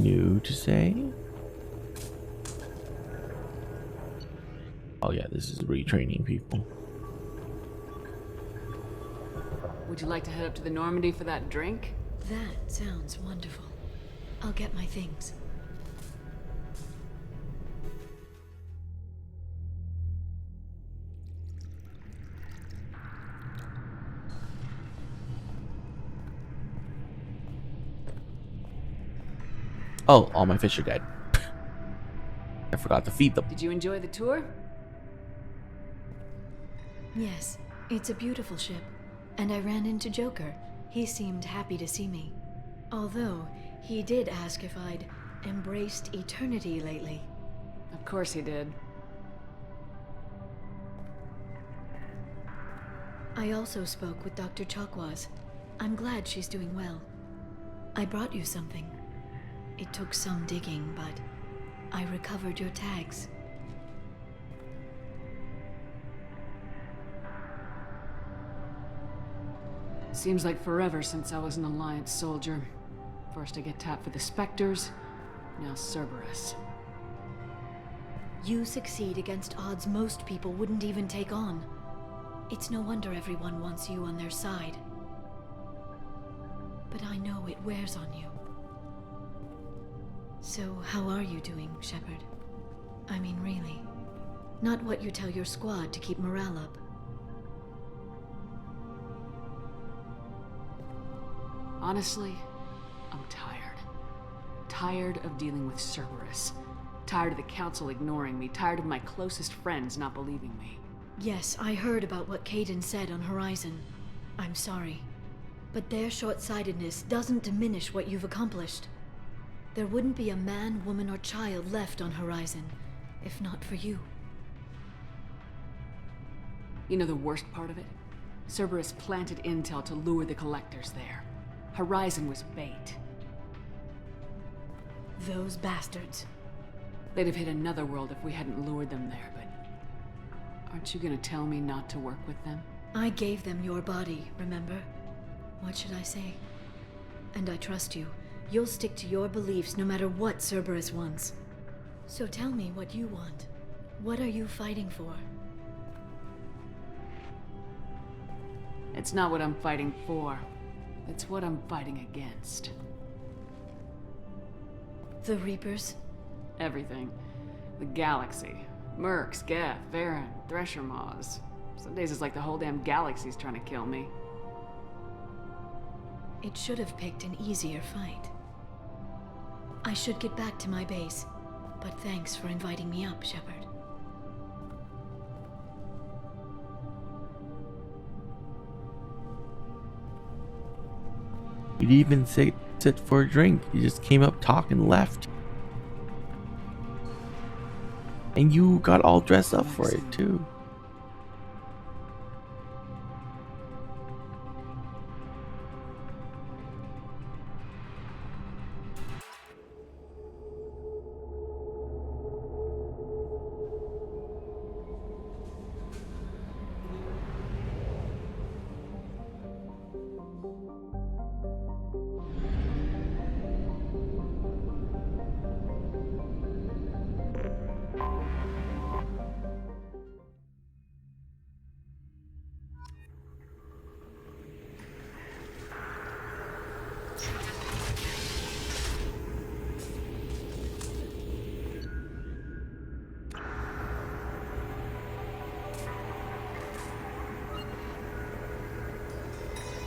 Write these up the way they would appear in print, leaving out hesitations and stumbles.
new to say? Oh yeah, this is retraining people. Would you like to head up to the Normandy for that drink? That sounds wonderful. I'll get my things. Oh, all my fish are dead. I forgot to feed them. Did you enjoy the tour? Yes, it's a beautiful ship. And I ran into Joker. He seemed happy to see me. Although, he did ask if I'd embraced eternity lately. Of course he did. I also spoke with Dr. Chakwas. I'm glad she's doing well. I brought you something. It took some digging, but I recovered your tags. Seems like forever since I was an Alliance soldier. First I get tapped for the Spectres, now Cerberus. You succeed against odds most people wouldn't even take on. It's no wonder everyone wants you on their side. But I know it wears on you. So how are you doing, Shepard? I mean, really. Not what you tell your squad to keep morale up. Honestly, I'm tired. Tired of dealing with Cerberus. Tired of the Council ignoring me. Tired of my closest friends not believing me. Yes, I heard about what Kaidan said on Horizon. I'm sorry. But their short-sightedness doesn't diminish what you've accomplished. There wouldn't be a man, woman, or child left on Horizon, if not for you. You know the worst part of it? Cerberus planted intel to lure the Collectors there. Horizon was bait. Those bastards. They'd have hit another world if we hadn't lured them there, but... Aren't you gonna tell me not to work with them? I gave them your body, remember? What should I say? And I trust you. You'll stick to your beliefs no matter what Cerberus wants. So tell me what you want. What are you fighting for? It's not what I'm fighting for. It's what I'm fighting against. The Reapers? Everything. The galaxy. Mercs, Geth, Varen, Thresher Maws. Some days it's like the whole damn galaxy's trying to kill me. It should have picked an easier fight. I should get back to my base, but thanks for inviting me up, Shepard. You didn't even sit for a drink. You just came up, talked, and left. And you got all dressed up for it, too.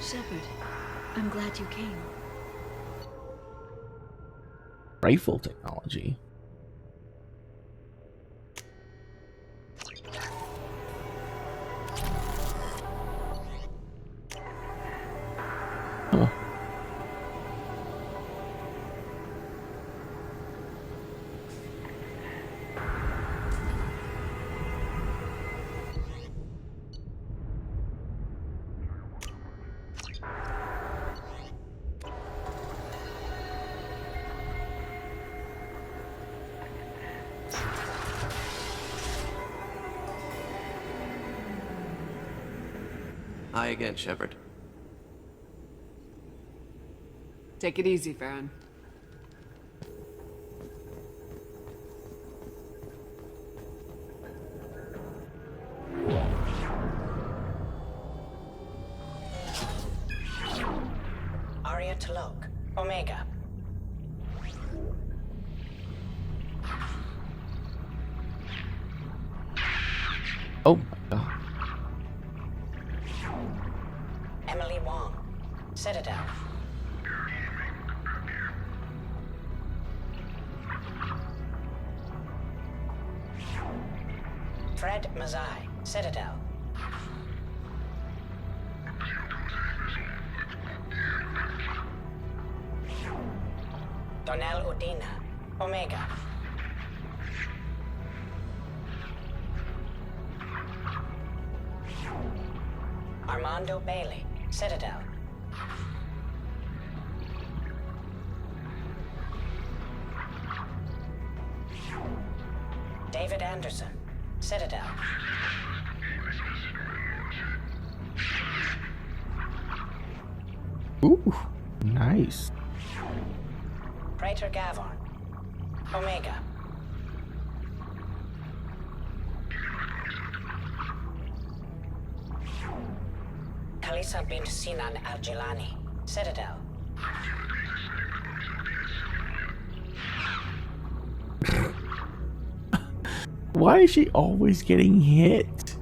Shepard, I'm glad you came. Rifle technology. Huh. Hi again, Shepard. Take it easy, Farron. Omega. Oh my god. Emily Wong, Citadel. Fred Mazai, Citadel. Donnell Udina, Omega. Armando Bailey, Citadel. David Anderson, Citadel. Ooh, nice. Praetor Gavon, Omega. Kalisa bint Sinan Al-Jilani, Citadel. Why is she always getting hit?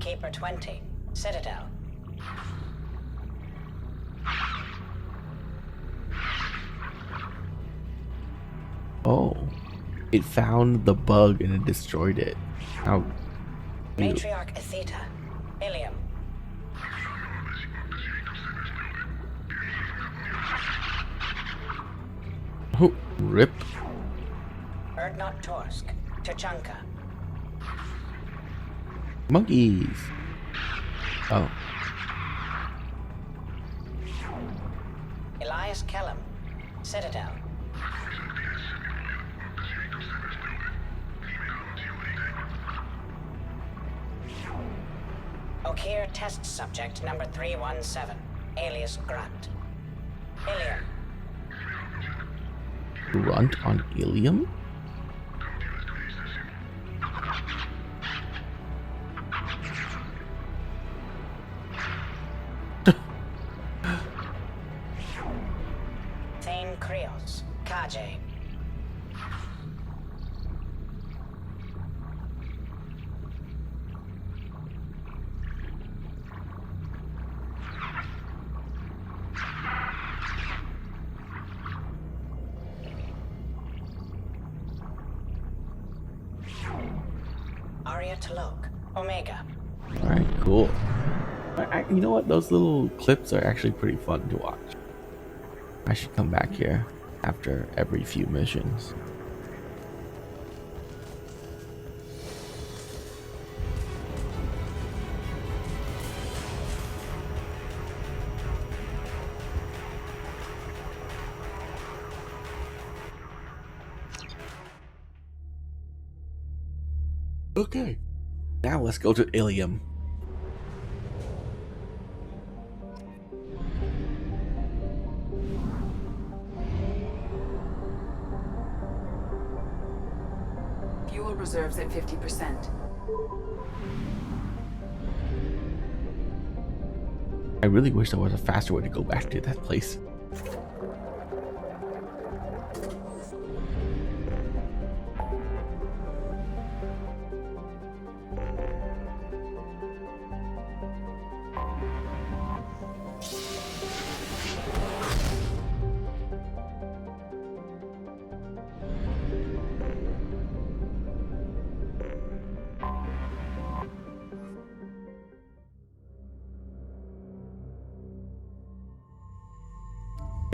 Keeper 20, Citadel. Oh, it found the bug and it destroyed it. How? Ew. Matriarch Atheta, Ilium. Oh, rip. Erdnot Torsk, Tachanka. Monkeys. Oh, Elias Kellum, Citadel. Okir test subject number 317, alias Grunt. Ilium. grunt on Ilium? Thane Krios, Kajay. Arya Talok, Omega. Alright, cool. You know what? Those little clips are actually pretty fun to watch. I should come back here after every few missions. Okay, now let's go to Ilium. Fuel reserves at 50%. I really wish there was a faster way to go back to that place.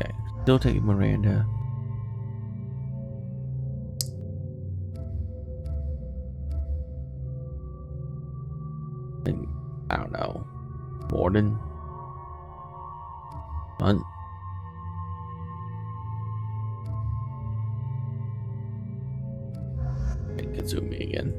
Okay, still taking Miranda. And I don't know, Morden, Hunt. And Kazumi again.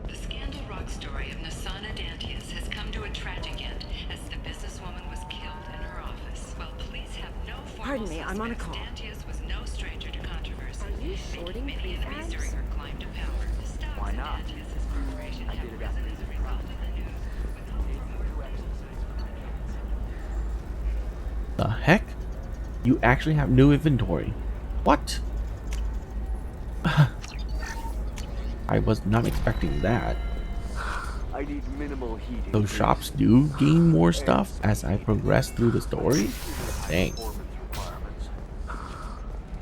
The Scandal Rock story of Nasana Dantius has come to a tragic end as the businesswoman was killed in her office. While police have no formal Pardon me, I'm on a suspects, call. Dantius was no stranger to controversy. making many enemies during her climb to power. The stocks Why in not? Atlantis' corporation I have did it risen after as a result of the news. The heck? You actually have new inventory. What? I was not expecting that. I need minimal heating. Those shops do gain more stuff as I progress through the story? Dang. Performance requirements.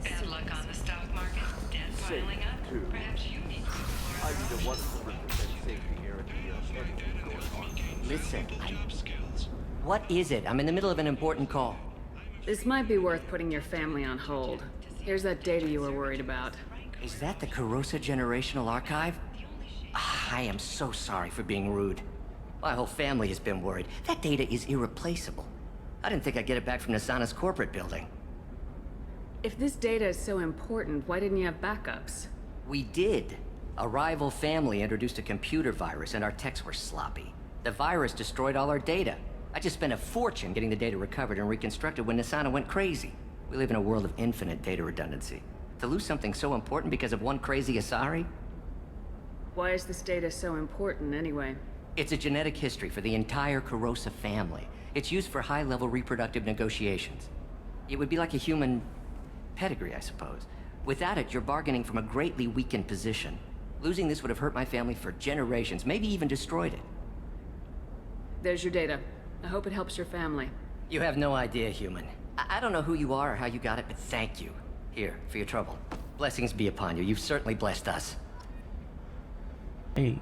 Bad luck on the stock market? Debt piling up? too. Perhaps you need to I explore need a 100% safety guarantee on anything going on. Listen, what is it? I'm in the middle of an important call. This might be worth putting your family on hold. Here's that data you were worried about. Is that the Carosa Generational Archive? I am so sorry for being rude. My whole family has been worried. That data is irreplaceable. I didn't think I'd get it back from Nasana's corporate building. If this data is so important, why didn't you have backups? We did. A rival family introduced a computer virus and our techs were sloppy. The virus destroyed all our data. I just spent a fortune getting the data recovered and reconstructed when Nasana went crazy. We live in a world of infinite data redundancy. To lose something so important because of one crazy Asari? Why is this data so important anyway? It's a genetic history for the entire Carosa family. It's used for high-level reproductive negotiations. It would be like a human pedigree, I suppose. Without it, you're bargaining from a greatly weakened position. Losing this would have hurt my family for generations, maybe even destroyed it. There's your data. I hope it helps your family. You have no idea, human. I don't know who you are or how you got it, but thank you. Here, for your trouble. Blessings be upon you. You've certainly blessed us. Hey.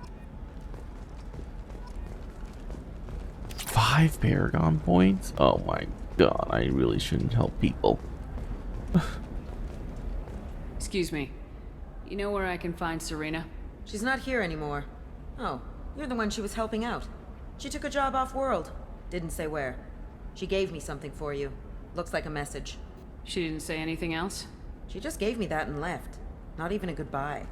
5 Paragon points? Oh my god, I really shouldn't help people. Excuse me. You know where I can find Serena? She's not here anymore. Oh, you're the one she was helping out. She took a job off-world. Didn't say where. She gave me something for you. Looks like a message. She didn't say anything else? She just gave me that and left. Not even a goodbye.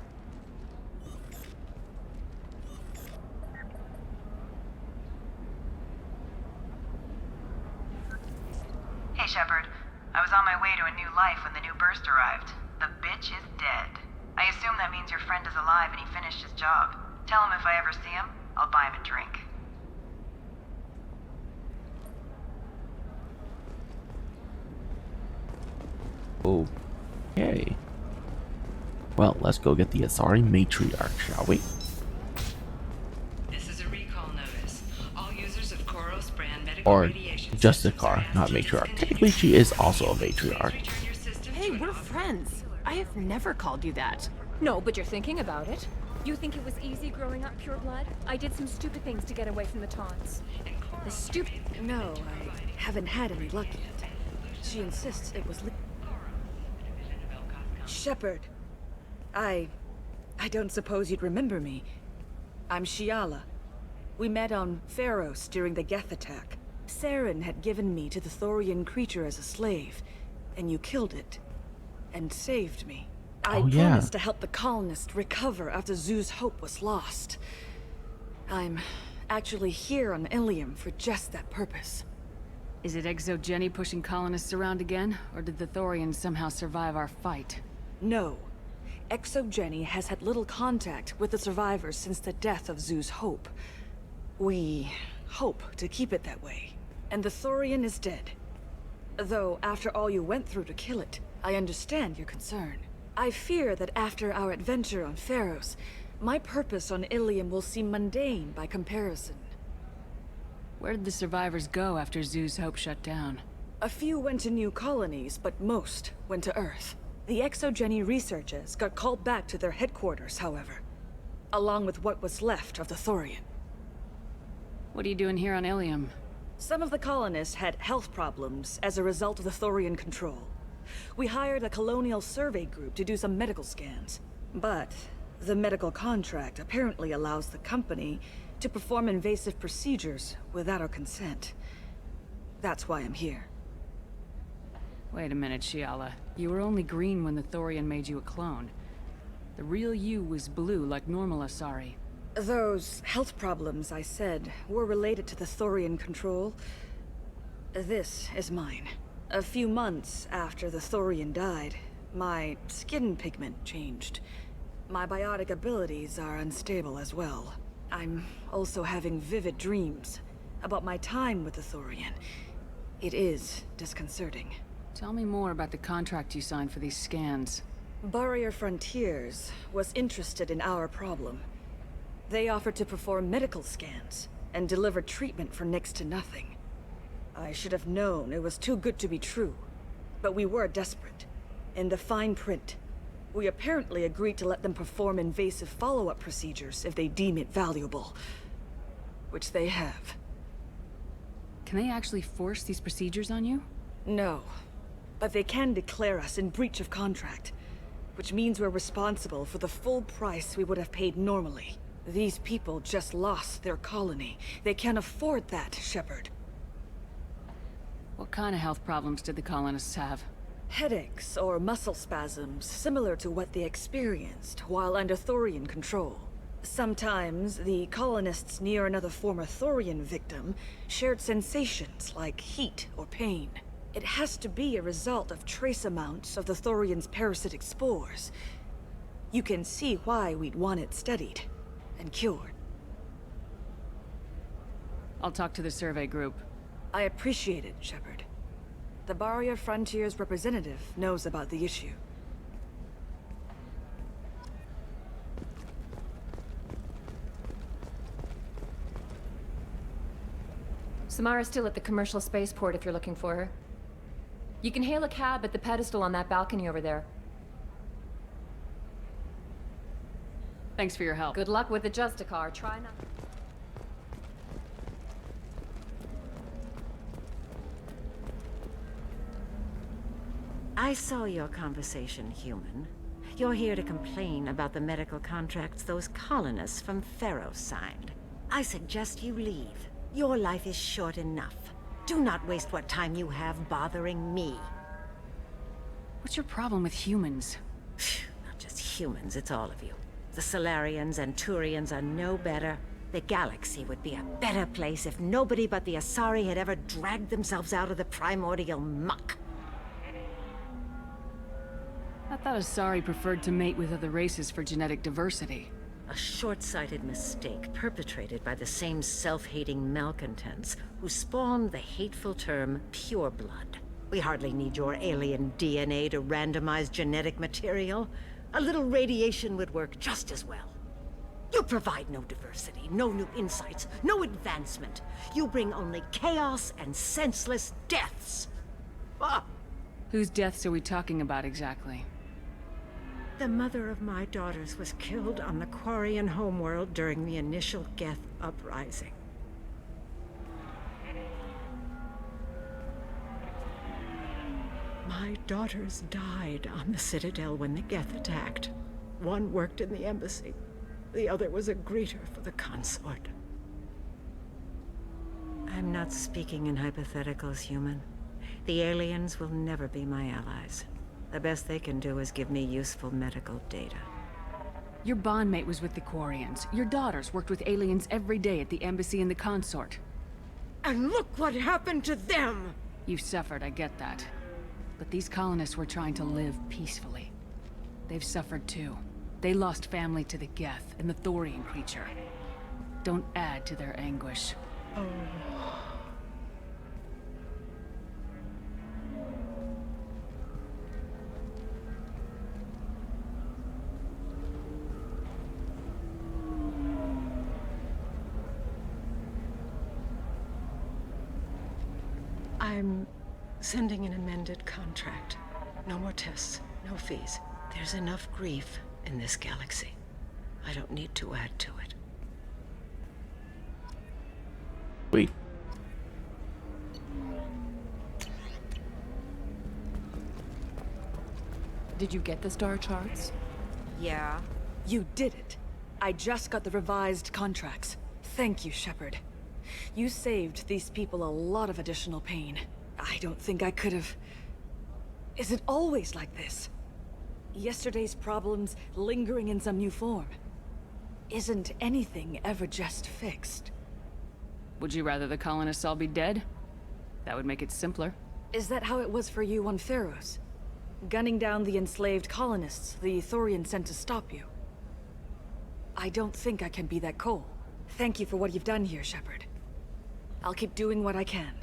Hey, Shepard. I was on my way to a new life when the new burst arrived. The bitch is dead. I assume that means your friend is alive and he finished his job. Tell him if I ever see him, I'll buy him a drink. Okay. Well, let's go get the Asari matriarch, shall we? This is a recall notice. All users of Koros brand medical Or radiation just a systems car, are not asked to matriarch. discontinue Technically, she is also a Please matriarch. return your system Hey, to an we're operating friends. I have never called you that. No, but you're thinking about it. You think it was easy growing up pure blood? I did some stupid things to get away from the taunts. The stupid. No, I haven't had any luck yet. She insists it was. Shepard. I don't suppose you'd remember me. I'm Shiala. We met on Pharos during the Geth attack. Saren had given me to the Thorian creature as a slave, and you killed it. And saved me. I Oh, yeah. promised to help the colonists recover after Zoo's hope was lost. I'm actually here on Ilium for just that purpose. Is it ExoGeni pushing colonists around again? Or did the Thorians somehow survive our fight? No. ExoGeni has had little contact with the survivors since the death of Zoo's hope. We hope to keep it that way. And the Thorian is dead. Though, after all you went through to kill it, I understand your concern. I fear that after our adventure on Pharos, my purpose on Ilium will seem mundane by comparison. Where did the survivors go after Zoo's hope shut down? A few went to new colonies, but most went to Earth. The ExoGeni researchers got called back to their headquarters, however, along with what was left of the Thorian. What are you doing here on Ilium? Some of the colonists had health problems as a result of the Thorian control. We hired a colonial survey group to do some medical scans. But the medical contract apparently allows the company to perform invasive procedures without our consent. That's why I'm here. Wait a minute, Shiala. You were only green when the Thorian made you a clone. The real you was blue like normal Asari. Those health problems I said were related to the Thorian control. This is mine. A few months after the Thorian died, My skin pigment changed. My biotic abilities are unstable as well. I'm also having vivid dreams about my time with the Thorian. It is disconcerting. Tell me more about the contract you signed for these scans. Barrier Frontiers was interested in our problem. They offered to perform medical scans and deliver treatment for next to nothing. I should have known it was too good to be true, but we were desperate. In the fine print, we apparently agreed to let them perform invasive follow-up procedures if they deem it valuable. Which they have. Can they actually force these procedures on you? No, but they can declare us in breach of contract, which means we're responsible for the full price we would have paid normally. These people just lost their colony. They can't afford that, Shepard. What kind of health problems did the colonists have? Headaches or muscle spasms, similar to what they experienced while under Thorian control. Sometimes, the colonists near another former Thorian victim shared sensations like heat or pain. It has to be a result of trace amounts of the Thorian's parasitic spores. You can see why we'd want it studied and cured. I'll talk to the survey group. I appreciate it, Shepard. The Barrier Frontiers representative knows about the issue. Samara's still at the commercial spaceport if you're looking for her. You can hail a cab at the pedestal on that balcony over there. Thanks for your help. Good luck with the Justicar. Try not... I saw your conversation, human. You're here to complain about the medical contracts those colonists from Pharaoh signed. I suggest you leave. Your life is short enough. Do not waste what time you have bothering me. What's your problem with humans? Not just humans, it's all of you. The Solarians and Turians are no better. The galaxy would be a better place if nobody but the Asari had ever dragged themselves out of the primordial muck. I thought Asari preferred to mate with other races for genetic diversity. A short-sighted mistake perpetrated by the same self-hating malcontents who spawned the hateful term pureblood. We hardly need your alien DNA to randomize genetic material. A little radiation would work just as well. You provide no diversity, no new insights, no advancement. You bring only chaos and senseless deaths. Ah! Whose deaths are we talking about exactly? The mother of my daughters was killed on the Quarian homeworld during the initial Geth uprising. My daughters died on the Citadel when the Geth attacked. One worked in the embassy. The other was a greeter for the consort. I'm not speaking in hypotheticals, human. The aliens will never be my allies. The best they can do is give me useful medical data. Your bondmate was with the Quarians. Your daughters worked with aliens every day at the embassy and the consort. And look what happened to them! You've suffered, I get that. But these colonists were trying to live peacefully. They've suffered too. They lost family to the Geth and the Thorian creature. Don't add to their anguish. Oh. I'm sending an amended contract. No more tests, no fees. There's enough grief in this galaxy. I don't need to add to it. Wait. Did you get the star charts? Yeah. You did it. I just got the revised contracts. Thank you, Shepard. You saved these people a lot of additional pain. I don't think I could have... Is it always like this? Yesterday's problems lingering in some new form. Isn't anything ever just fixed? Would you rather the colonists all be dead? That would make it simpler. Is that how it was for you on Pharaohs? gunning down the enslaved colonists the Thorian sent to stop you. I don't think I can be that cold. Thank you for what you've done here, Shepard. I'll keep doing what I can.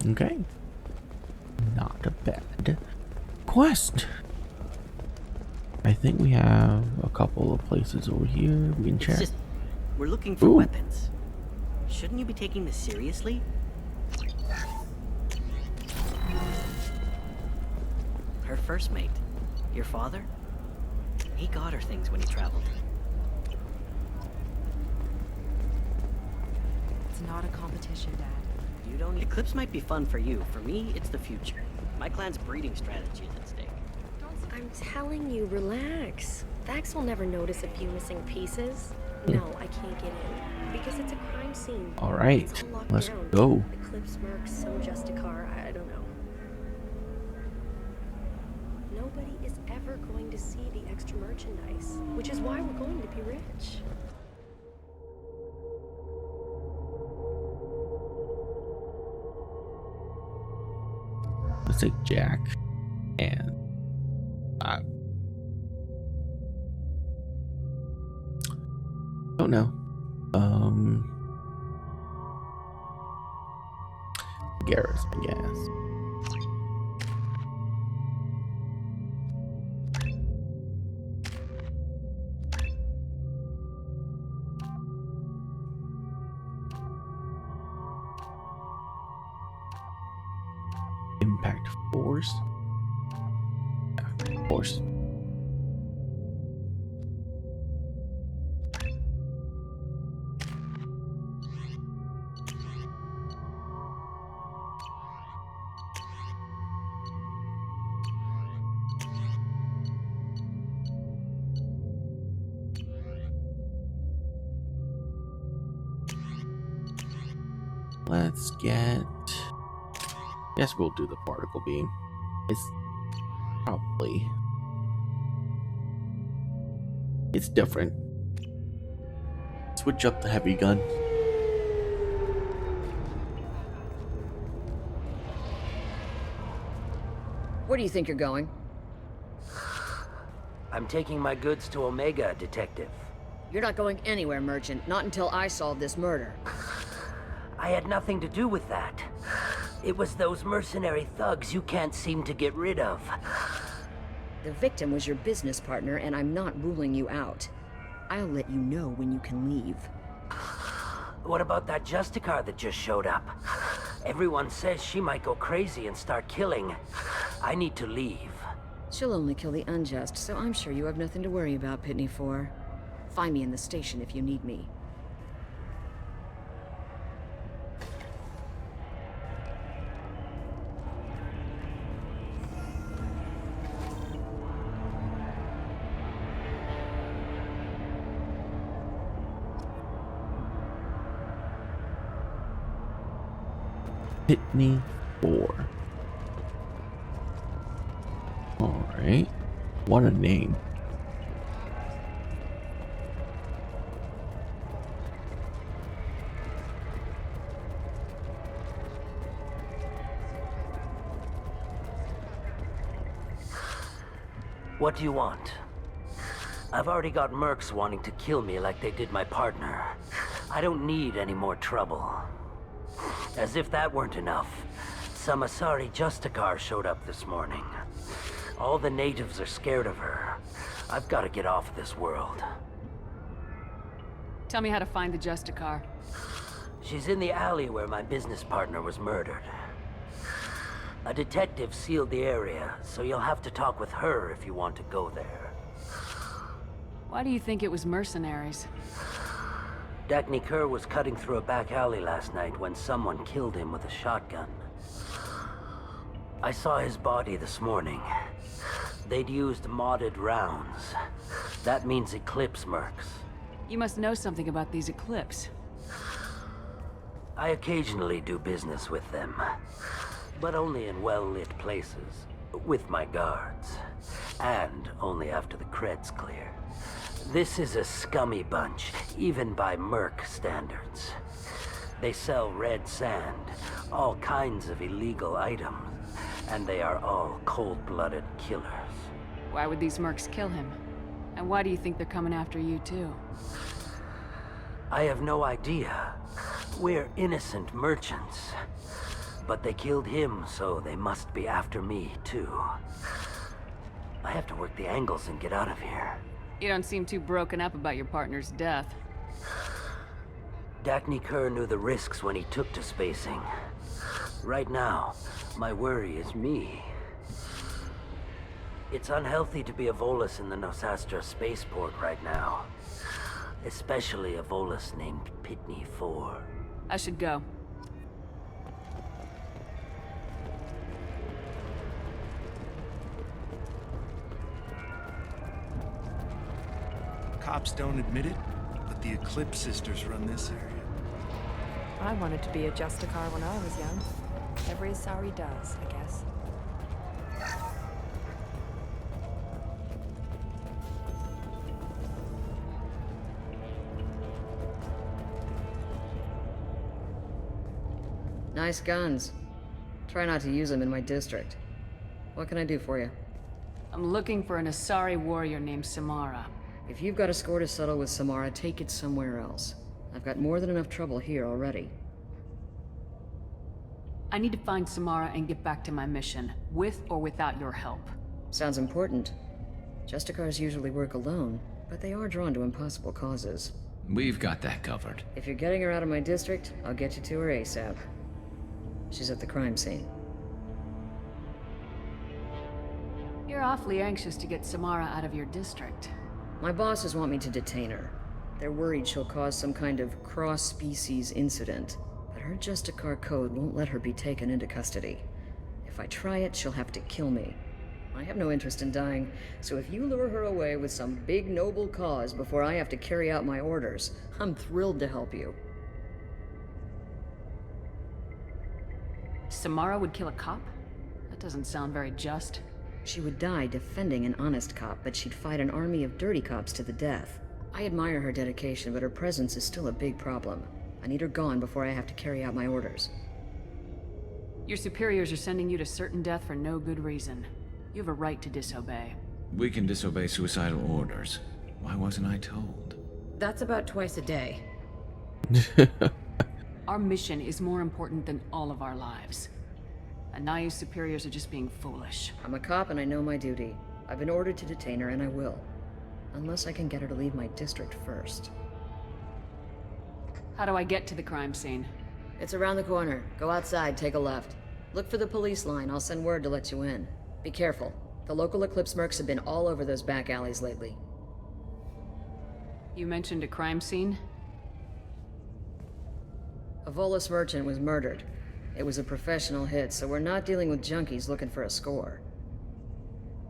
Okay. Not a bad quest. I think we have a couple of places over here we can check. We're looking for Ooh. weapons. Shouldn't you be taking this seriously? Her first mate, your father, he got her things when he traveled. It's not a competition, Dad. You don't. Eclipse might be fun for you. For me, it's the future. My clan's breeding strategy is at stake. I'm telling you, relax. Vax will never notice a few missing pieces. No, I can't get in. Because it's a crime scene. Alright, It's all locked let's down. go. Eclipse Mercs, some Justicar, I don't know. Nobody is ever going to see the extra merchandise, which is why we're going to be rich. Let's take Jack and don't know. Garrus, I guess. Impact force. Yeah, force. Let's get. Guess we'll do the particle beam. It's probably. It's different. Switch up the heavy gun. Where do you think you're going? I'm taking my goods to Omega, Detective. You're not going anywhere, Merchant. Not until I solve this murder. I had nothing to do with that. It was those mercenary thugs you can't seem to get rid of. The victim was your business partner, and I'm not ruling you out. I'll let you know when you can leave. What about that Justicar that just showed up? Everyone says she might go crazy and start killing. I need to leave. She'll only kill the unjust, so I'm sure you have nothing to worry about, Pitney 4. Find me in the station if you need me. Pitney 4. Alright. What a name. What do you want? I've already got mercs wanting to kill me like they did my partner. I don't need any more trouble. As if that weren't enough, some Asari Justicar showed up this morning. All the natives are scared of her. I've got to get off of this world. Tell me how to find the Justicar. She's in the alley where my business partner was murdered. A detective sealed the area, so you'll have to talk with her if you want to go there. Why do you think it was mercenaries? Dagny Kerr was cutting through a back alley last night when someone killed him with a shotgun. I saw his body this morning. They'd used modded rounds. That means Eclipse mercs. You must know something about these Eclipse. I occasionally do business with them, but only in well-lit places, with my guards, and only after the creds clear. This is a scummy bunch, even by merc standards. They sell red sand, all kinds of illegal items, and they are all cold-blooded killers. Why would these mercs kill him? And why do you think they're coming after you, too? I have no idea. We're innocent merchants. But they killed him, so they must be after me, too. I have to work the angles and get out of here. You don't seem too broken up about your partner's death. Dacne Kerr knew the risks when he took to spacing. Right now, my worry is me. It's unhealthy to be a Volus in the Nosastra spaceport right now. Especially a Volus named Pitney 4. I should go. Cops don't admit it, but the Eclipse sisters run this area. I wanted to be a Justicar when I was young. Every Asari does, I guess. Nice guns. Try not to use them in my district. What can I do for you? I'm looking for an Asari warrior named Samara. If you've got a score to settle with Samara, take it somewhere else. I've got more than enough trouble here already. I need to find Samara and get back to my mission, with or without your help. Sounds important. Justicars usually work alone, but they are drawn to impossible causes. We've got that covered. If you're getting her out of my district, I'll get you to her ASAP. She's at the crime scene. You're awfully anxious to get Samara out of your district. My bosses want me to detain her. They're worried she'll cause some kind of cross-species incident, but her Justicar code won't let her be taken into custody. If I try it, she'll have to kill me. I have no interest in dying, so if you lure her away with some big noble cause before I have to carry out my orders, I'm thrilled to help you. Samara would kill a cop? That doesn't sound very just. She would die defending an honest cop, but she'd fight an army of dirty cops to the death. I admire her dedication, but her presence is still a big problem. I need her gone before I have to carry out my orders. Your superiors are sending you to certain death for no good reason. You have a right to disobey. We can disobey suicidal orders. Why wasn't I told? That's about twice a day. Our mission is more important than all of our lives. Anaya's superiors are just being foolish. I'm a cop and I know my duty. I've been ordered to detain her and I will. Unless I can get her to leave my district first. How do I get to the crime scene? It's around the corner. Go outside, take a left. Look for the police line. I'll send word to let you in. Be careful. The local Eclipse mercs have been all over those back alleys lately. You mentioned a crime scene? A Volus merchant was murdered. It was a professional hit, so we're not dealing with junkies looking for a score.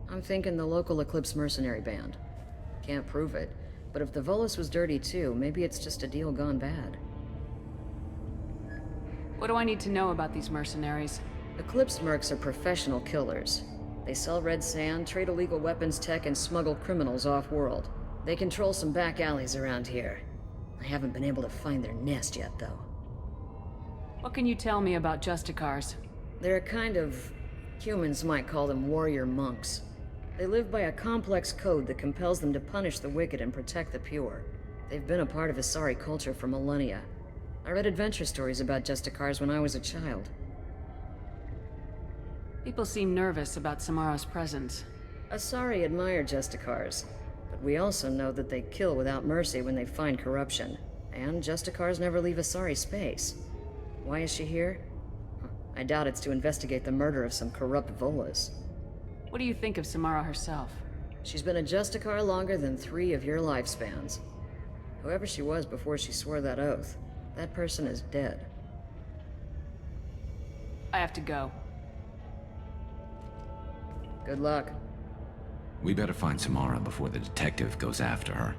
I'm thinking the local Eclipse mercenary band. Can't prove it, but if the Volus was dirty too, maybe it's just a deal gone bad. What do I need to know about these mercenaries? Eclipse mercs are professional killers. They sell red sand, trade illegal weapons tech, and smuggle criminals off-world. They control some back alleys around here. I haven't been able to find their nest yet, though. What can you tell me about Justicars? They're a kind of... humans might call them warrior monks. They live by a complex code that compels them to punish the wicked and protect the pure. They've been a part of Asari culture for millennia. I read adventure stories about Justicars when I was a child. People seem nervous about Samara's presence. Asari admire Justicars, but we also know that they kill without mercy when they find corruption. And Justicars never leave Asari space. Why is she here? I doubt it's to investigate the murder of some corrupt Volus. What do you think of Samara herself? She's been a Justicar longer than 3 of your lifespans. Whoever she was before she swore that oath, that person is dead. I have to go. Good luck. We better find Samara before the detective goes after her.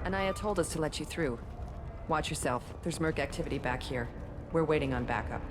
Anaya told us to let you through. Watch yourself. There's Merc activity back here. We're waiting on backup.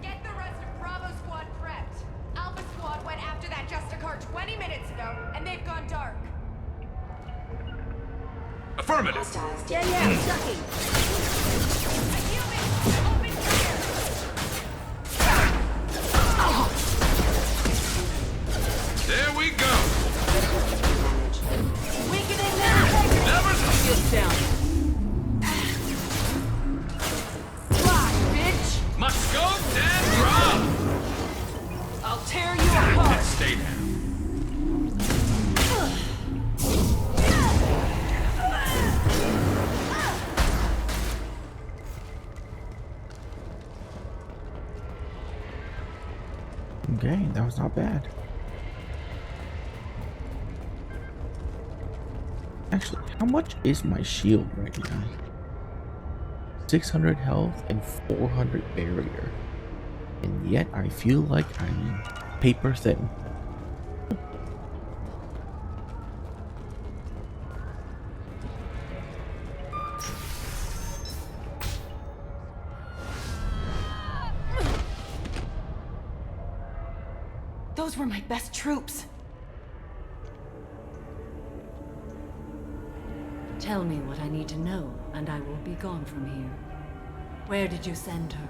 Get the rest of Bravo Squad prepped. Alpha Squad went after that Justicar 20 minutes ago, and they've gone dark. Affirmative. Ducking. A human! Open fire! There we go. Weakening now! Never Shields down. Fly, bitch! must go and drop. I'll tear you apart! Stay down. Okay, that was not bad. Actually, how much is my shield right now? 600 health and 400 barrier. And yet I feel like I'm paper thin. Those were my best troops. Tell me what I need to know, and I will be gone from here. Where did you send her?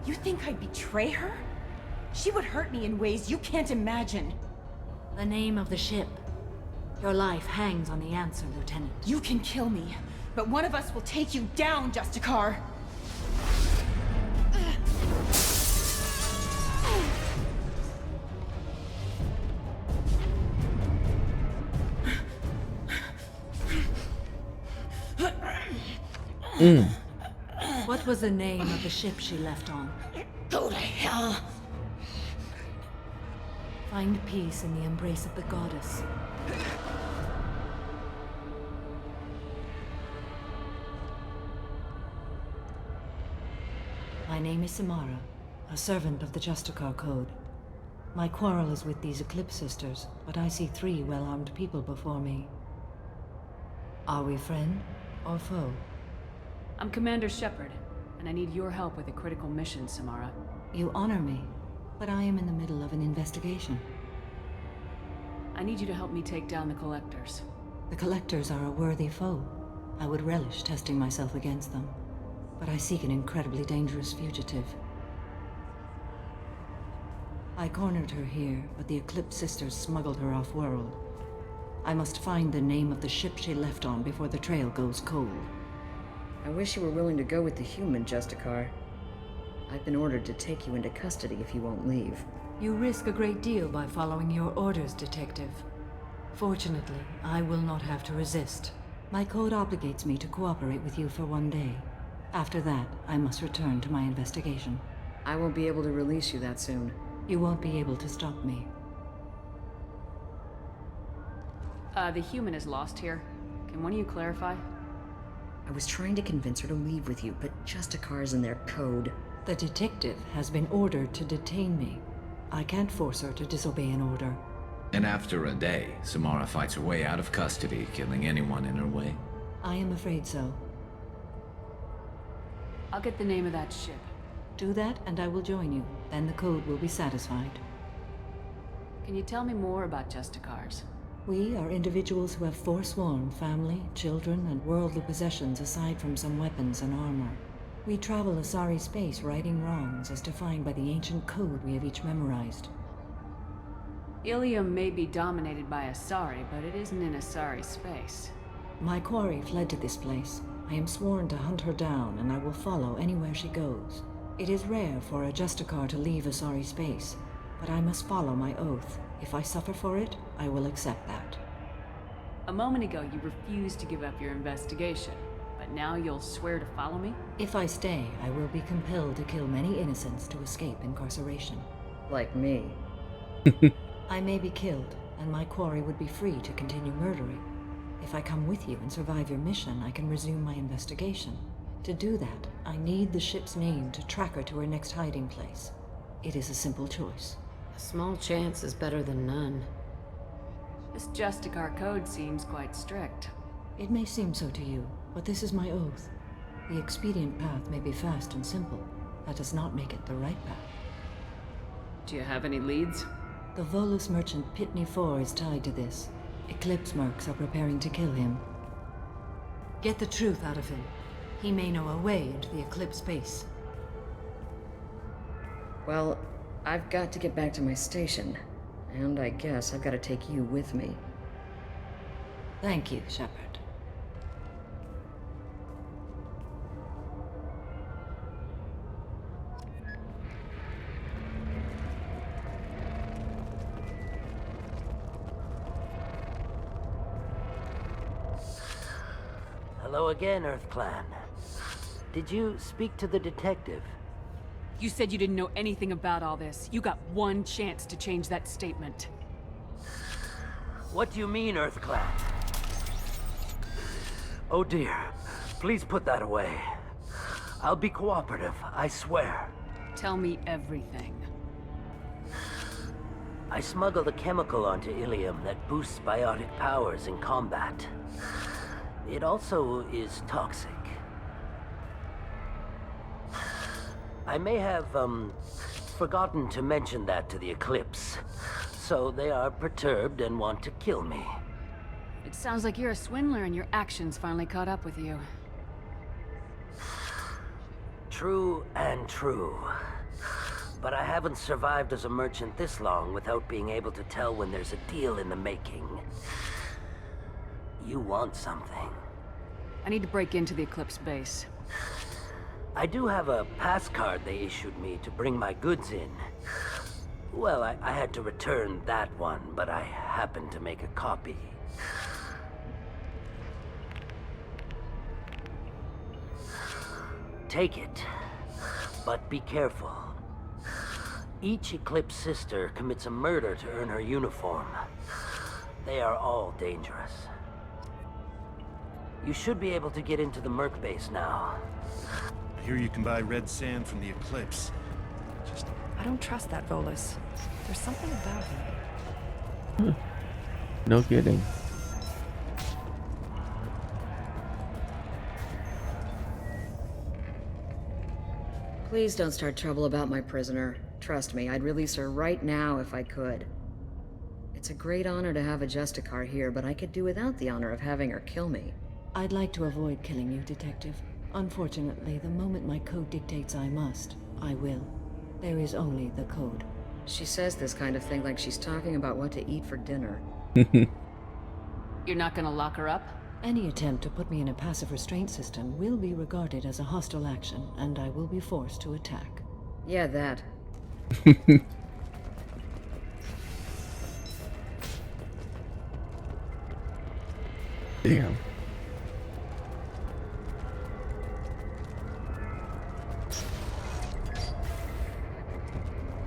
You think I'd betray her? She would hurt me in ways you can't imagine. The name of the ship. Your life hangs on the answer, Lieutenant. You can kill me, but one of us will take you down, Justicar. What was the name of the ship she left on? Go to hell. Find peace in the embrace of the goddess. My name is Samara, a servant of the Justicar Code. My quarrel is with these Eclipse Sisters, but I see 3 well-armed people before me. Are we friend or foe? I'm Commander Shepard, and I need your help with a critical mission, Samara. You honor me, but I am in the middle of an investigation. I need you to help me take down the Collectors. The Collectors are a worthy foe. I would relish testing myself against them, but I seek an incredibly dangerous fugitive. I cornered her here, but the Eclipse Sisters smuggled her off-world. I must find the name of the ship she left on before the trail goes cold. I wish you were willing to go with the human, Justicar. I've been ordered to take you into custody if you won't leave. You risk a great deal by following your orders, Detective. Fortunately, I will not have to resist. My code obligates me to cooperate with you for 1 day. After that, I must return to my investigation. I won't be able to release you that soon. You won't be able to stop me. The human is lost here. Can one of you clarify? I was trying to convince her to leave with you, but Justicar's in their code. The detective has been ordered to detain me. I can't force her to disobey an order. And after a day, Samara fights her way out of custody, killing anyone in her way. I am afraid so. I'll get the name of that ship. Do that, and I will join you. Then the code will be satisfied. Can you tell me more about Justicars? We are individuals who have forsworn family, children, and worldly possessions aside from some weapons and armor. We travel Asari space righting wrongs as defined by the ancient code we have each memorized. Ilium may be dominated by Asari, but it isn't in Asari space. My quarry fled to this place. I am sworn to hunt her down, and I will follow anywhere she goes. It is rare for a Justicar to leave Asari space, but I must follow my oath. If I suffer for it, I will accept that. A moment ago, you refused to give up your investigation, but now you'll swear to follow me? If I stay, I will be compelled to kill many innocents to escape incarceration. Like me. I may be killed, and my quarry would be free to continue murdering. If I come with you and survive your mission, I can resume my investigation. To do that, I need the ship's name to track her to her next hiding place. It is a simple choice. A small chance is better than none. This Justicar code seems quite strict. It may seem so to you, but this is my oath. The expedient path may be fast and simple. That does not make it the right path. Do you have any leads? The Volus merchant Pitney 4 is tied to this. Eclipse mercs are preparing to kill him. Get the truth out of him. He may know a way into the Eclipse base. Well, I've got to get back to my station. And I guess I've got to take you with me. Thank you, Shepard. Hello again, Earth Clan. Did you speak to the detective? You said you didn't know anything about all this. You got one chance to change that statement. What do you mean, Earth Clan? Oh dear. Please put that away. I'll be cooperative, I swear. Tell me everything. I smuggled a chemical onto Ilium that boosts biotic powers in combat. It also is toxic. I may have, forgotten to mention that to the Eclipse. So they are perturbed and want to kill me. It sounds like you're a swindler and your actions finally caught up with you. True and true. But I haven't survived as a merchant this long without being able to tell when there's a deal in the making. You want something. I need to break into the Eclipse base. I do have a pass card they issued me to bring my goods in. Well, I had to return that one, but I happened to make a copy. Take it, but be careful. Each Eclipse sister commits a murder to earn her uniform. They are all dangerous. You should be able to get into the Merc base now. I hear you can buy red sand from the Eclipse. I don't trust that Volus. There's something about him. No kidding. Please don't start trouble about my prisoner. Trust me, I'd release her right now if I could. It's a great honor to have a Justicar here, but I could do without the honor of having her kill me. I'd like to avoid killing you, Detective. Unfortunately, the moment my code dictates I must, I will. There is only the code. She says this kind of thing like she's talking about what to eat for dinner. You're not gonna lock her up? Any attempt to put me in a passive restraint system will be regarded as a hostile action, and I will be forced to attack. Yeah, that. Damn.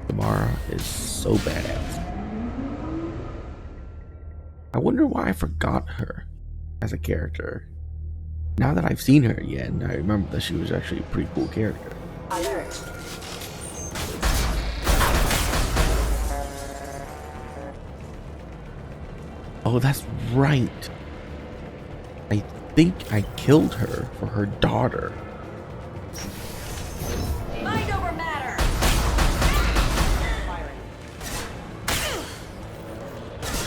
Samara is so badass. I wonder why I forgot her as a character. Now that I've seen her again, I remember that she was actually a pretty cool character. Alert. Oh, that's right. I think I killed her for her daughter. Mind over matter!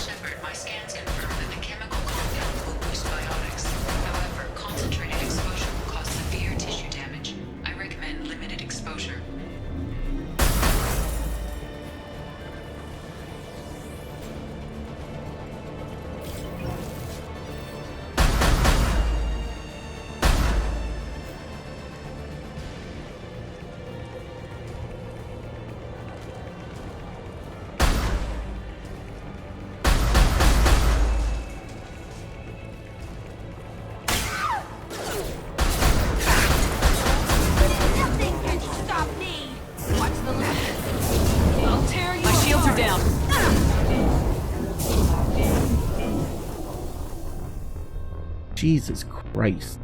Shepard, my scans confirm that the chemical compound will boost biotics. However, concentrated exposure will cause severe tissue damage. I recommend limited exposure. Jesus Christ.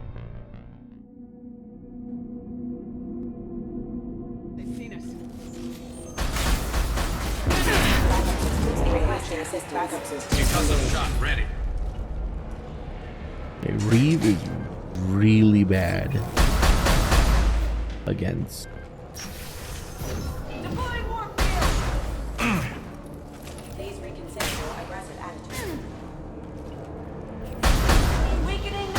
They've seen us. Concussive shot ready. Okay, Reeve is really bad against. Please reconsider your aggressive attitude. Weakening.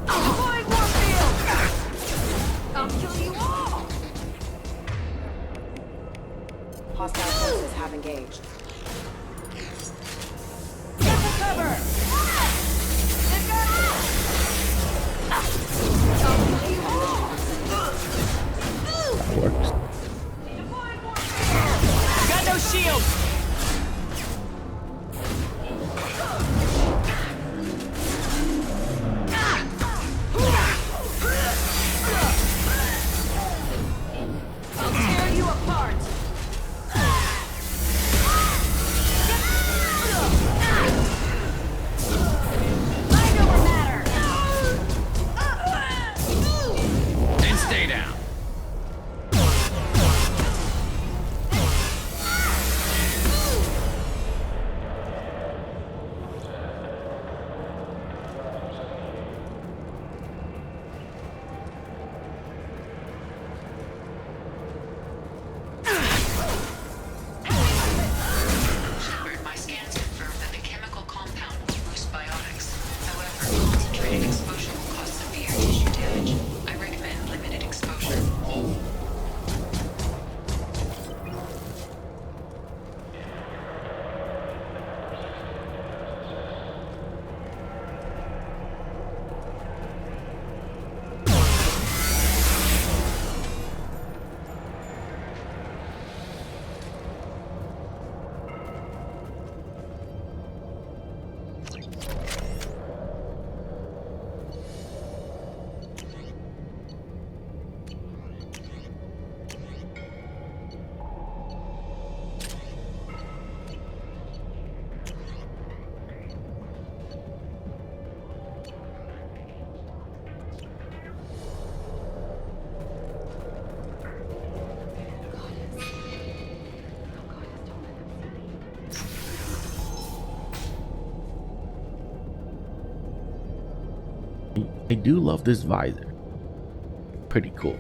Deploying warfield. I'll kill you all. Hostile forces have engaged. Get the cover. That works. Got no shield. I'll tear you apart. I know what matters. And stay down. Shepard, my scans confirm that the chemical compound will boost biotics. However, concentrated exposure will cause severe tissue damage. I recommend limited exposure. I do love this visor. Pretty cool.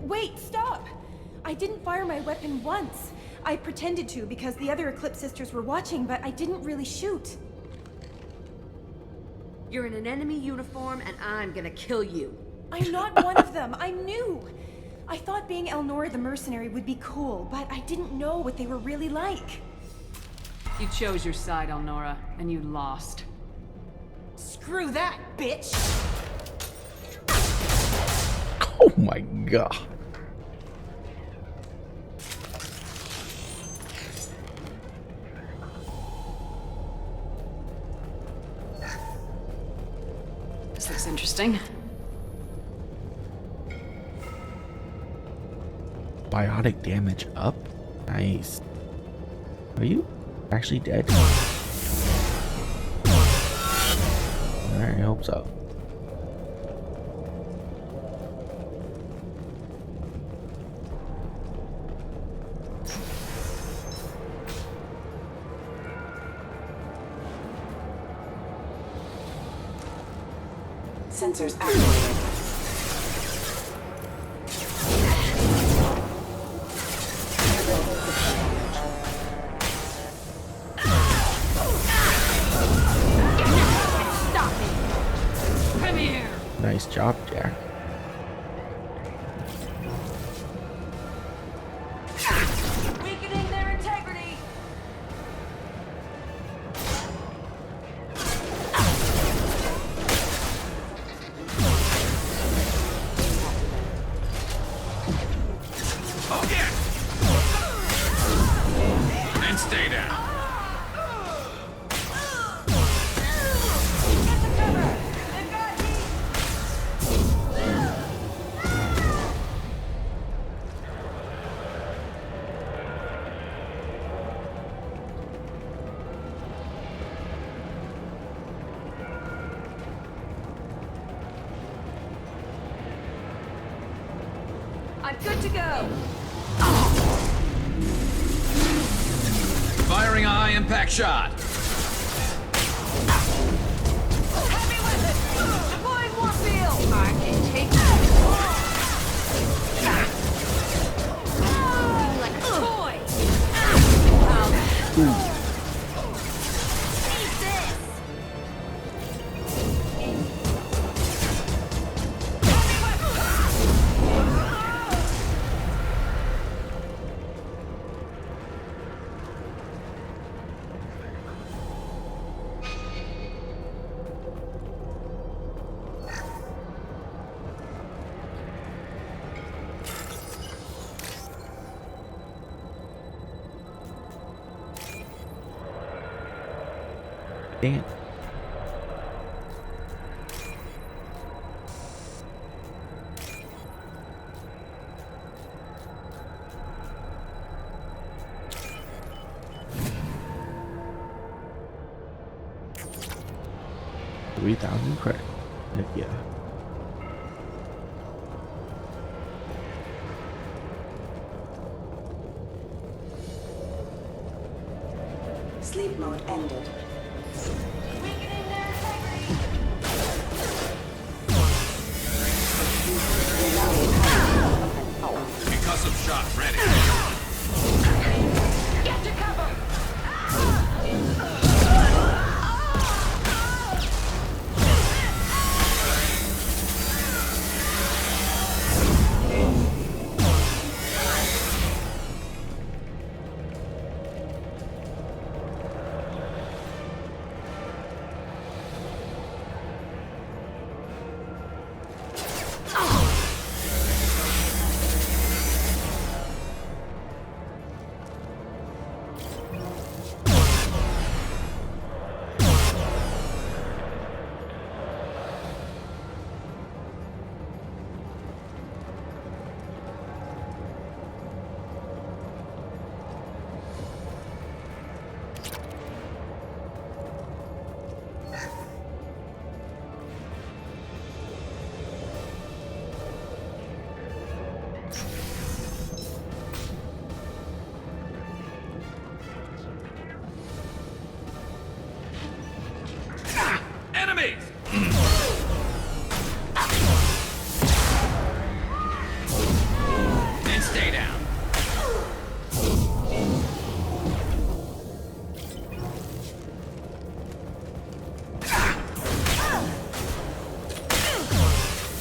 Wait, stop! I didn't fire my weapon once. I pretended to because the other Eclipse sisters were watching, but I didn't really shoot. You're in an enemy uniform, and I'm gonna kill you. I'm not one of them. I'm new. I thought being Elnora the mercenary would be cool, but I didn't know what they were really like. You chose your side, Elnora, and you lost. Screw that, bitch! Oh my god. This looks interesting. Biotic damage up? Nice. Are you actually dead? Alright, I hope so. Sensors activated. Stop me! Come here! Nice job, Jack. Weakening their integrity. I'm good to go. Firing a high impact shot. Heavy weapon! Deploying warfield! I can take you. Like a toy! Eat this! Heavy weapon! Damn. $3,000 credit. Heck yeah. Sleep mode ended. Concussive shot ready. Get to cover! Enemies! And stay down.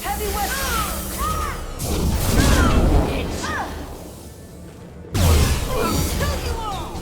Heavy weapon! Kill you all!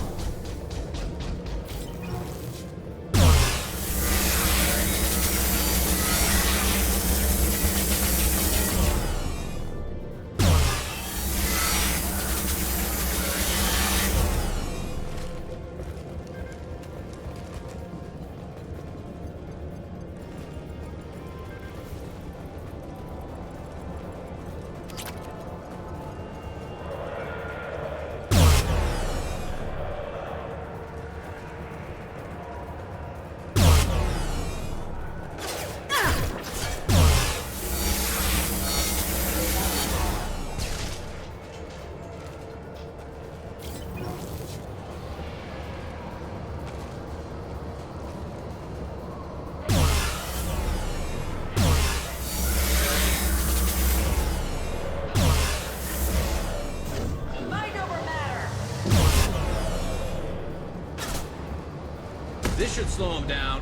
This should slow him down.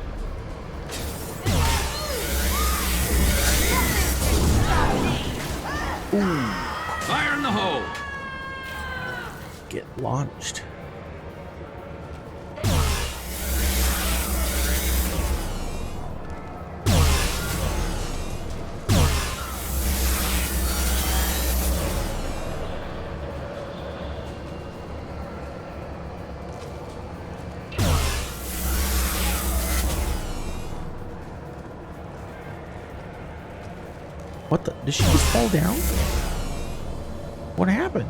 Fire in the hole. Get launched. What the? Did she just fall down? What happened?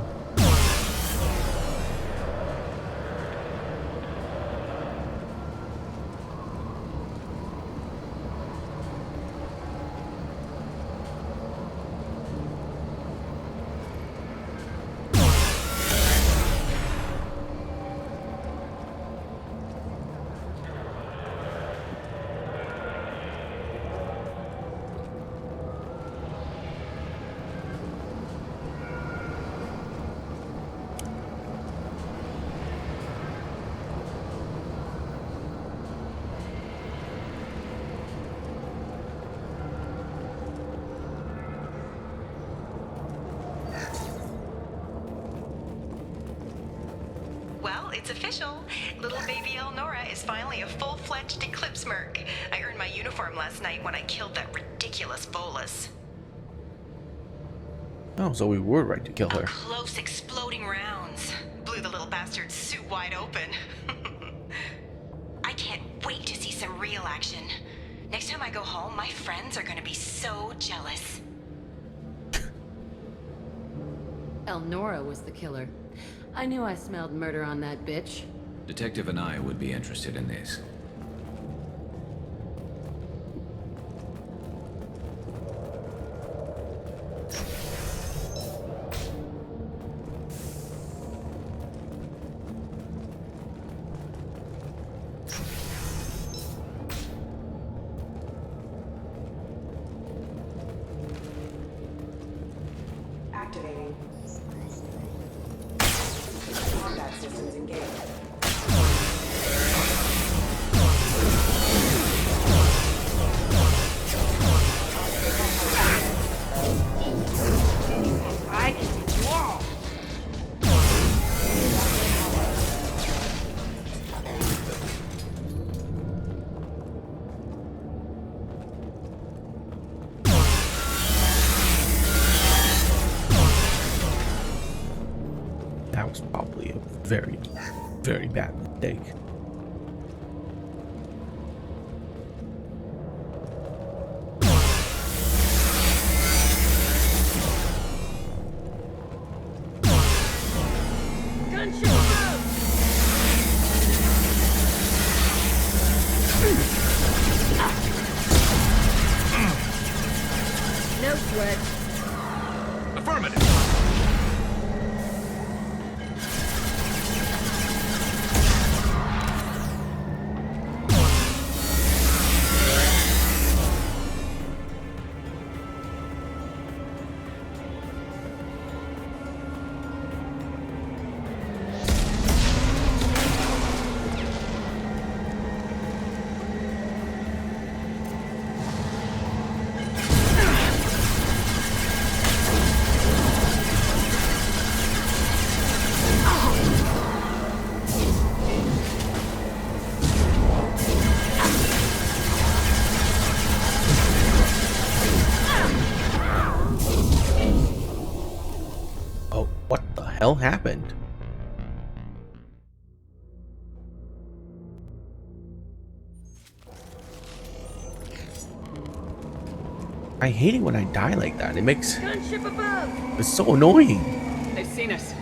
It's official. Little baby Elnora is finally a full-fledged Eclipse merc. I earned my uniform last night when I killed that ridiculous bolus. Oh, so we were right to kill her. Close exploding rounds. Blew the little bastard's suit wide open. I can't wait to see some real action. Next time I go home, my friends are gonna be so jealous. Elnora was the killer. I knew I smelled murder on that bitch. Detective and I would be interested in this. Activating. Combat systems engaged. That was probably a very, very bad mistake. No sweat. Affirmative. Oh, what the hell happened? I hate it when I die like that. It makes Gunship above. it's so annoying. They've seen us.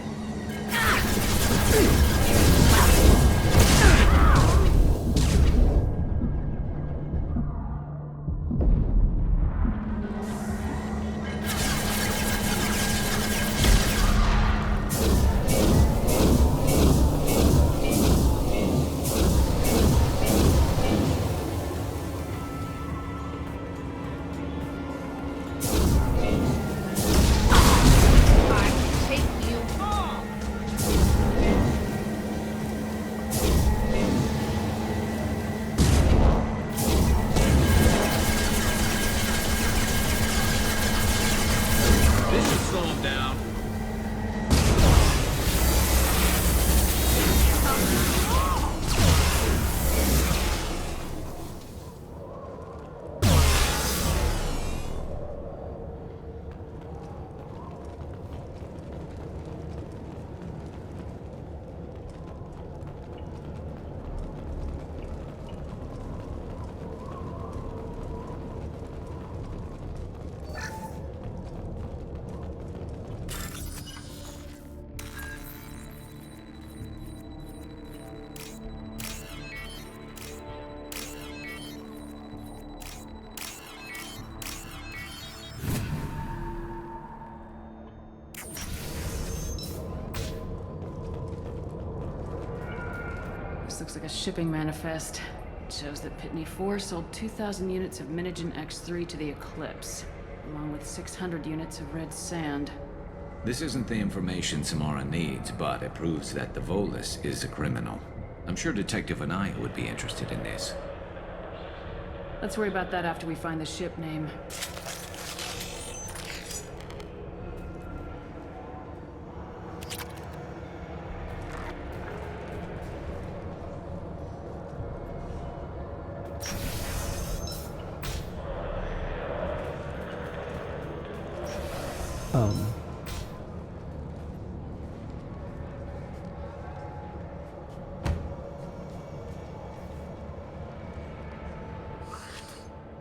This should slow him down. This looks like a shipping manifest. It shows that Pitney 4 sold 2,000 units of Minigen X3 to the Eclipse, along with 600 units of red sand. This isn't the information Samara needs, but it proves that the Volus is a criminal. I'm sure Detective and I would be interested in this. Let's worry about that after we find the ship name.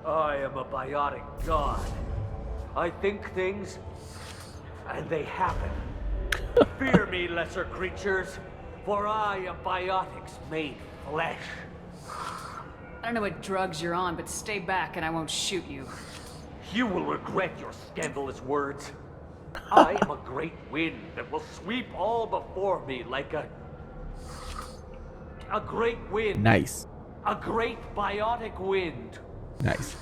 I am a biotic god. I think things, and they happen. Fear me, lesser creatures, for I am biotics made flesh. I don't know what drugs you're on, but stay back and I won't shoot you. You will regret your scandalous words. I am a great wind that will sweep all before me like a great wind. Nice. A great biotic wind. Nice.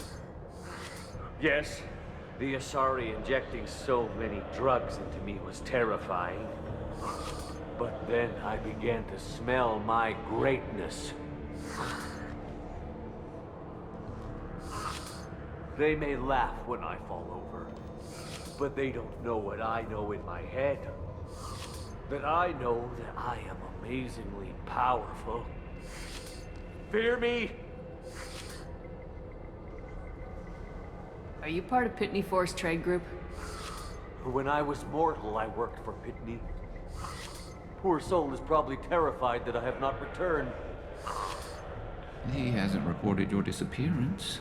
Yes, the Asari injecting so many drugs into me was terrifying. But then I began to smell my greatness. They may laugh when I fall over, but they don't know what I know in my head. That I know that I am amazingly powerful. Fear me? Are you part of Pitney Force Trade Group? When I was mortal, I worked for Pitney. Poor soul is probably terrified that I have not returned. He hasn't reported your disappearance.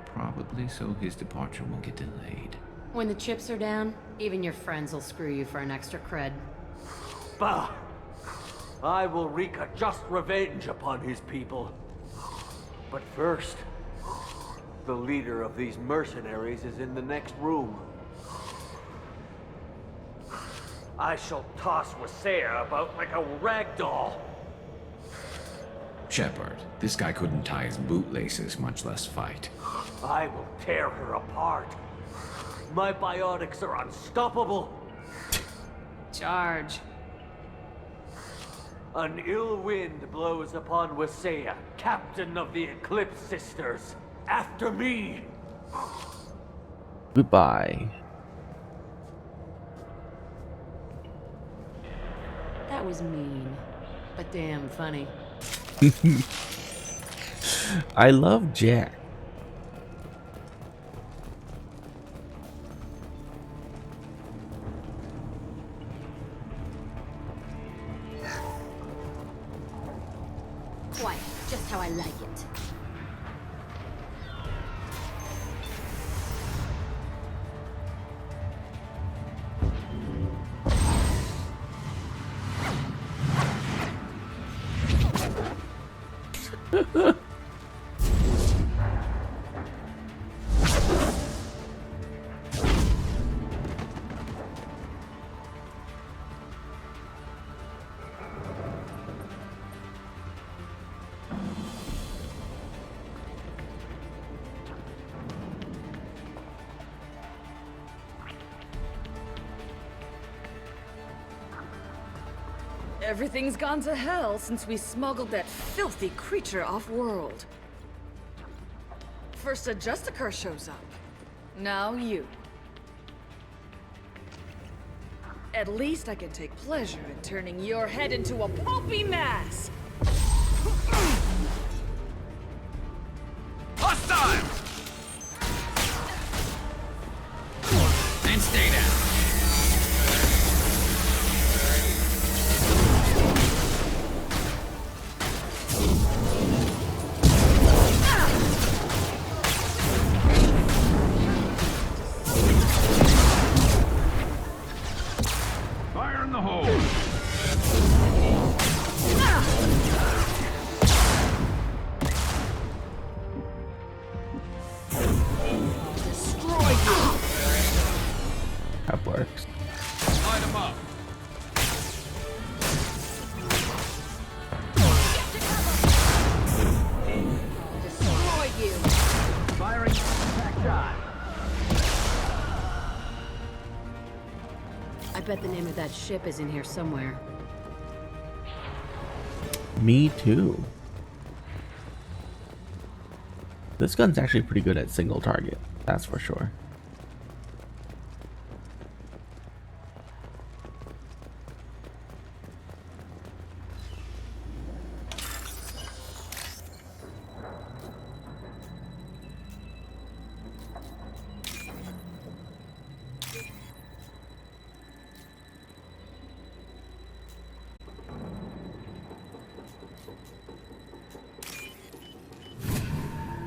Probably so his departure won't get delayed. When the chips are down, even your friends will screw you for an extra cred. Bah! I will wreak a just revenge upon his people. But first, the leader of these mercenaries is in the next room. I shall toss Wasea about like a rag doll. Shepard, this guy couldn't tie his bootlaces, much less fight. I will tear her apart. My biotics are unstoppable. Charge. An ill wind blows upon Wasea, captain of the Eclipse Sisters. After me! Goodbye. That was mean, but damn funny. I love Jack. Quiet, just how I like it. Everything's gone to hell since we smuggled that filthy creature off-world. First a Justicar shows up. Now you. At least I can take pleasure in turning your head into a pulpy mass! Hostile! And stay down. Fire in the hole. That works. Light him up. Destroy you! Firing attack shot. I bet the name of that ship is in here somewhere. Me too. This gun's actually pretty good at single target, that's for sure.